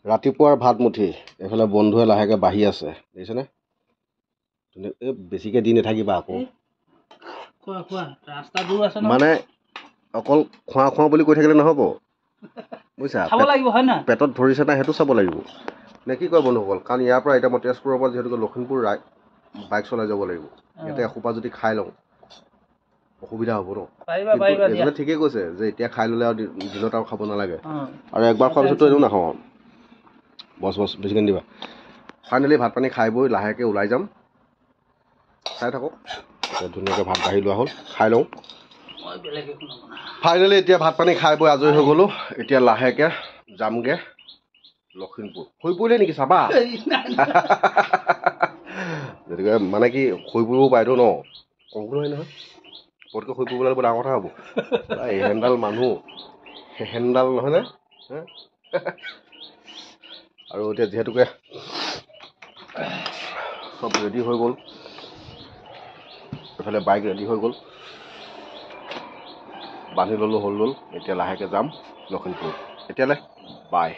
ৰাতিপুৱাৰ ভাত মুঠি এইফালে বন্ধুৱে লাহেকৈ বাঢ়ি আছে দেখিছেনে বেছিকৈ দি নাথাকিবা আকৌ মানে অকল খোৱা বুলি কৈ থাকিলে নহ'ব বুজিছা পেটত ধৰিছে নাই সেইটো চাব লাগিব নে কি কয় বন্ধুসকল কাৰণ ইয়াৰ পৰা এতিয়া মই তেজপুৰৰ পৰা যিহেতুকে লখিমপুৰ বাইক চলাই যাব লাগিব ইয়াতে এসোপা যদি খাই লওঁ অসুবিধা হ'ব ন এজনে ঠিকেই কৈছে যে এতিয়া খাই ল'লে আৰু দিনত আৰু খাব নালাগে আৰু একবাৰ খোৱাৰ পিছততো এনেও নাখাওঁ বছ বেছিকৈ নিদিবা ফাইনেলি ভাত পানী খাই বৈ লাহেকৈ ওলাই যাম চাই থাকক ধুনীয়াকৈ ভাত বাঢ়ি লোৱা হ'ল খাই লওঁ ফাইনেলি এতিয়া ভাত পানী খাই বৈ আজৰি হৈ গ'লোঁ এতিয়া লাহেকৈ যামগৈ লখিমপুৰ শুই পৰিলে নেকি চাবা গতিকে মানে কি শুই পৰিব পাৰেতো ন কমকৈ নহয় নহয় পটকৈ শুই পৰিবলৈ ডাঙৰ কথা হ'ব এহেনডাল মানুহ হেহেনডাল নহয়নে আৰু এতিয়া যিহেতুকে চব ৰেডি হৈ গ'ল এইফালে বাইক ৰেডি হৈ গ'ল বান্ধি ল'লোঁ হ'ল এতিয়া লাহেকৈ যাম লখিমপুৰ এতিয়ালৈ বাই